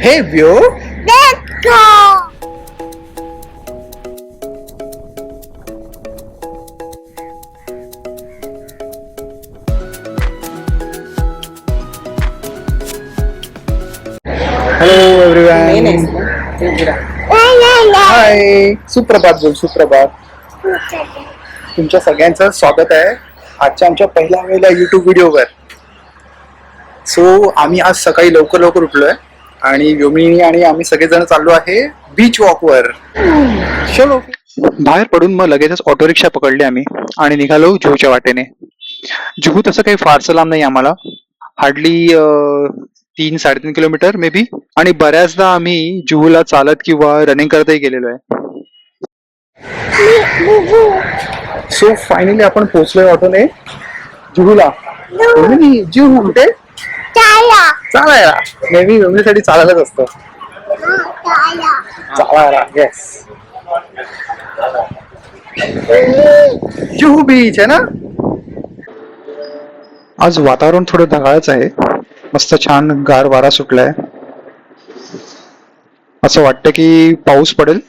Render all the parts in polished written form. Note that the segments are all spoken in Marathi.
Hey view. Let's go! Hello everyone. हाय. सुप्रभात बोल. सुप्रभात. तुमच्या सगळ्यांचं स्वागत आहे आजच्या आमच्या पहिल्या वेळेला युट्यूब व्हिडिओवर. सो आम्ही आज सकाळी लवकर उठलोय आणि व्योमिनी आणि आम्ही सगळेजण चाललो आहे बीच वॉकवर. चलो. बाहेर पडून मग लगेचच ऑटो रिक्षा पकडली आम्ही आणि निघालो जुहूच्या वाटेने. जुहू तसं काही फारसं लांब नाही आम्हाला, हार्डली 3-3.5 किलोमीटर मे बी. आणि बऱ्याचदा आम्ही जुहूला चालत किंवा रनिंग करतही गेलेलो आहे. सो फायनली आपण पोहोचलोय ऑटोने जुहूला. जुहू कुठे चालायला. नेहमी फॅमिलीसाठी चालायलाच असतं. चालायला. येस. जुहू बीच आहे ना. आज वातावरण थोडं ढगाळच आहे. मस्त छान गार वारा सुटलाय. असं वाटतं की पाऊस पडेल.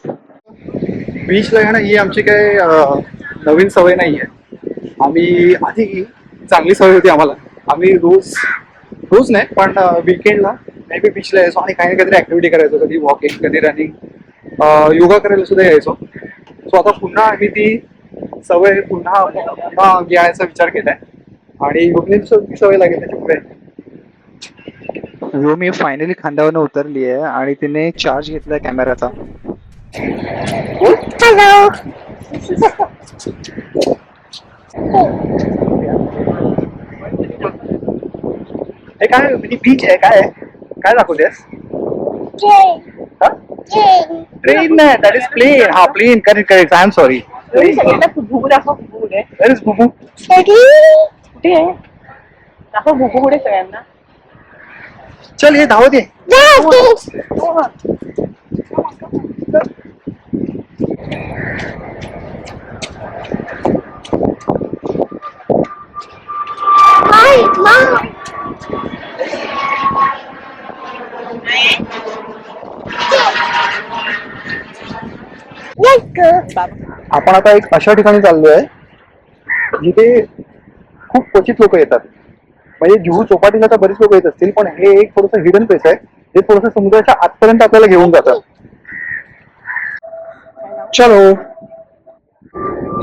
बीचला येणं ही आमची काही नवीन सवय नाहीये. आम्ही आधी चांगली सवय होती आम्हाला. आम्ही रोज नाही पण वीकेंडला मे बी बीचला यायचो आणि काही ना काहीतरी ऍक्टिव्हिटी करायचो. कधी वॉकिंग, कधी रनिंग, योगा करायला सुद्धा यायचो. सो आता पुन्हा आम्ही ती सवय पुन्हा घ्यायचा विचार केलाय आणि ती सवय लागेल त्याच्यापुढे. मी फायनली खांद्यावरनं उतरली आहे आणि तिने चार्ज घेतलाय कॅमेराचा. हॅलो. हे काय बीच आहे काय दाखवतेस? ट्रेन नाही, दॅट इज प्लेन. हा plane. Correct. I am sorry. भुबू दाखव. भुबू कुठे वेर इज बुबू? कुठे आहे? दाखव भुबू कुठे सगळ्यांना. चल ये धावत ये. आपण आता एक अशा ठिकाणी चाललोय जिथे खूप क्वचित लोक येतात. म्हणजे जुहू चौपाटीला तर बरीच लोक येत असतील, पण हे एक थोडस हिडन प्लेस आहे जे थोडस समुद्राच्या आतपर्यंत आपल्याला घेऊन जातं. चलो.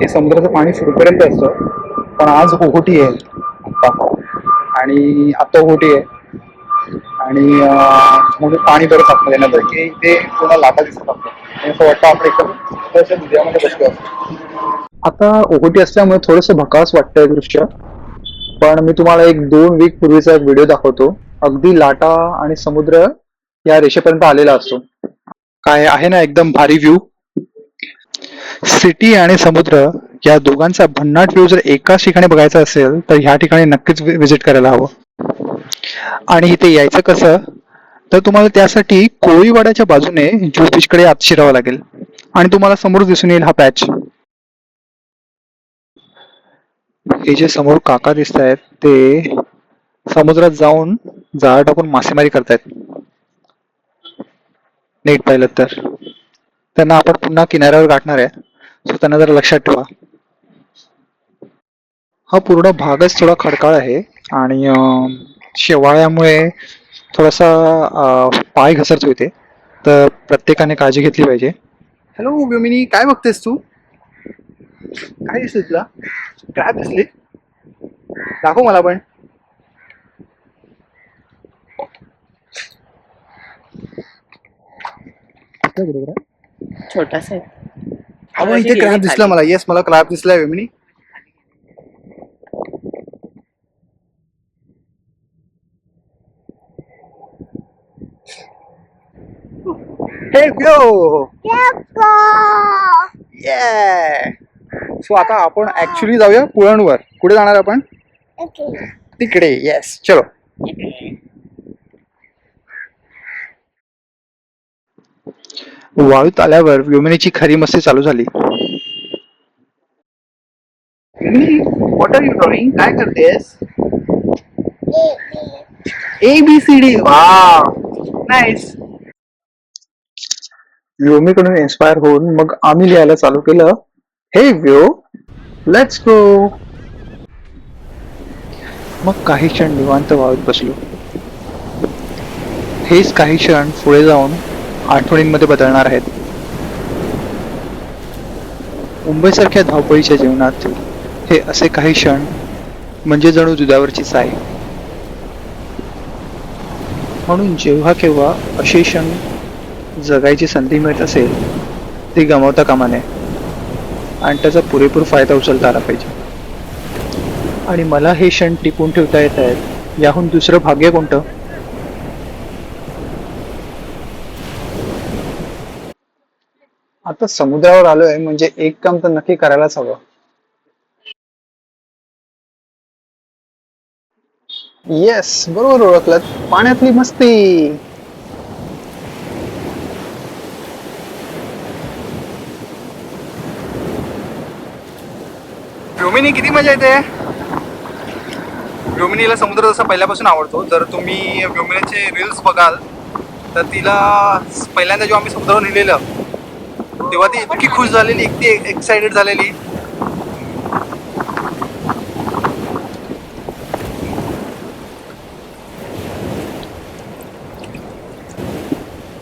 हे समुद्राचं पाणी सुरूपर्यंत असतं, पण आज ओहोटी आहे आणि आता ओहोटी आहे आणि म्हणजे पाणी बरंच आतमध्ये येणार की इथे पूर्ण लाटा दिसत असतं. असं वाटतं आपण एकदम दुधामध्ये बसलो असतो. आता ओहोटी असल्यामुळे थोडंसं भकास वाटतंय दृश्य, पण मी तुम्हाला 1-2 वीक पूर्वीचा एक व्हिडिओ दाखवतो. अगदी लाटा आणि समुद्र या रेषेपर्यंत आलेला असतो. काय आहे ना एकदम भारी व्ह्यू. सिटी आणि समुद्र या दोघांचा भन्नाट व्ह्यू जर एकाच ठिकाणी बघायचा असेल तर ह्या ठिकाणी नक्कीच व्हिजिट करायला हवं. आणि इथे यायचं कसं तर तुम्हाला त्यासाठी कोळीवाड्याच्या बाजूने जुहू बीचकडे आत शिरावं लागेल आणि तुम्हाला समोर दिसून येईल हा पॅच. हे जे समोर काका दिसत आहेत ते समुद्रात जाऊन जाळं टाकून मासेमारी करतायत. नीट पाहिलं तर त्यांना आपण पुन्हा किनाऱ्यावर गाठणार आहे, सो त्यांना जरा लक्षात ठेवा. हा पूर्ण भागच थोडा खडकाळ आहे आणि शेवाळ्यामुळे थोडासा पाय घसरतो इथे, तर प्रत्येकाने काळजी घेतली पाहिजे. हॅलो व्योमिनी, काय बघतेस तू? काय दिसली तुला? क्रॅब दिसली? दाखव मला पण. छोटासा आहे. अहो इथे क्रॅब दिसला मला. येस, मला क्रॅब दिसलाय व्योमिनी. हे व्यो. सो आता आपण ऍक्च्युली जाऊया पुळणवर. कुठे जाणार आपण? तिकडे. येस, चलो. वाळूत आल्यावर व्योमिनीची खरी मस्ती चालू झाली. What are you drawing? काय करतेस? ABCD. Wow, nice. व्योमीकडून इन्स्पायर होऊन मग आम्ही लिहायला चालू केलं, हे व्यो लेट्स गो. मग काही क्षण निवांत वाहत बसलो. हेच काही क्षण पुढे जाऊन आठवणींमध्ये बदलणार आहेत. मुंबईसारख्या धावपळीच्या जीवनात हे असे काही क्षण म्हणजे जणू दुधावरची साय. म्हणून जेव्हा केव्हा असे क्षण जगायची संधी मिळत असेल ती गमावता कामा नये आणि त्याचा पुरेपूर फायदा उचलता आला पाहिजे. आणि मला हे क्षण टिकून ठेवता येत आहेत याहून दुसरं भाग्य कोणतं? आता समुद्रावर आलोय म्हणजे एक काम तर नक्की करायलाच हवं. येस, बरोबर ओळखलं, पाण्यातली मस्ती. व्योमिनी किती मजा येते. व्योमिनीला समुद्र जसा पहिल्यापासून आवडतो. जर तुम्ही व्योमिनीचे रील्स बघाल तर तिला पहिल्यांदा जेव्हा आम्ही समुद्रावर नेलेलं तेव्हा ती इतकी खुश झालेली, इतकी एक्साइटेड झालेली.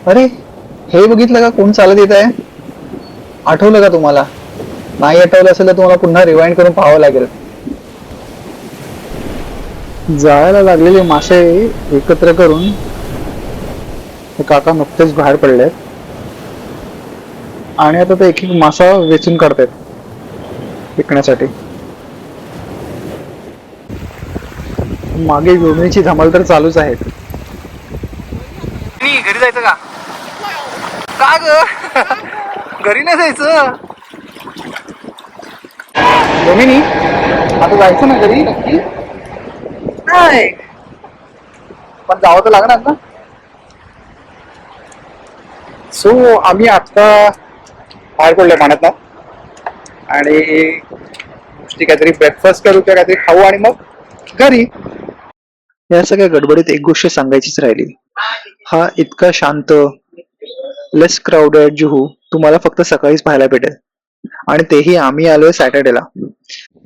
अरे हे बघितलं का कोण चालत येत आहे? आठवलं का तुम्हाला? नाही आठवलं असेल तर तुम्हाला पुन्हा रिवाइंड करून पाहावं लागेल. जाळायला लागलेले मासे एकत्र करून हे काका नुकतेच बाहेर पडले आणि आता ते एक एक मासा वेचून काढतायत विकण्यासाठी. मागे व्योमिनीची धमाल तर चालूच आहे. घरी जायचं का? का ग? घरी नाही जायचं? व्योमिनी आता जायचं ना घरी नक्की? नाही पण जावं तर लागणार ना. सो आम्ही आता बाहेर पडलोय पाण्यात ना आणि गोष्टी काहीतरी ब्रेकफास्ट करू किंवा काहीतरी खाऊ आणि मग घरी. या सगळ्या गडबडीत एक गोष्ट सांगायचीच राहिली. हा इतका शांत लेस क्राऊडेड जुहू तुम्हाला फक्त सकाळीच पाहायला भेटेल आणि तेही आम्ही आलोय सॅटर्डेला.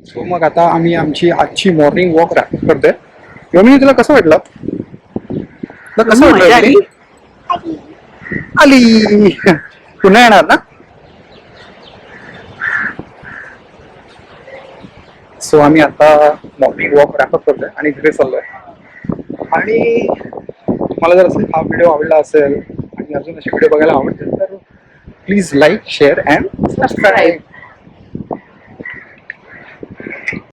सो मग आता आम्ही आमची आजची मॉर्निंग वॉक रॅप करतोय. योमिनी तुला कसं वाटलं? कसं वाटलं? आली पुन्हा येणार ना? सो आम्ही आता मॉर्निंग वॉक रॅपअप करतोय आणि घरी चाललोय. आणि मला जर असेल हा व्हिडिओ आवडला असेल आणि अजून असे व्हिडिओ बघायला आवडतील तर please like share and subscribe.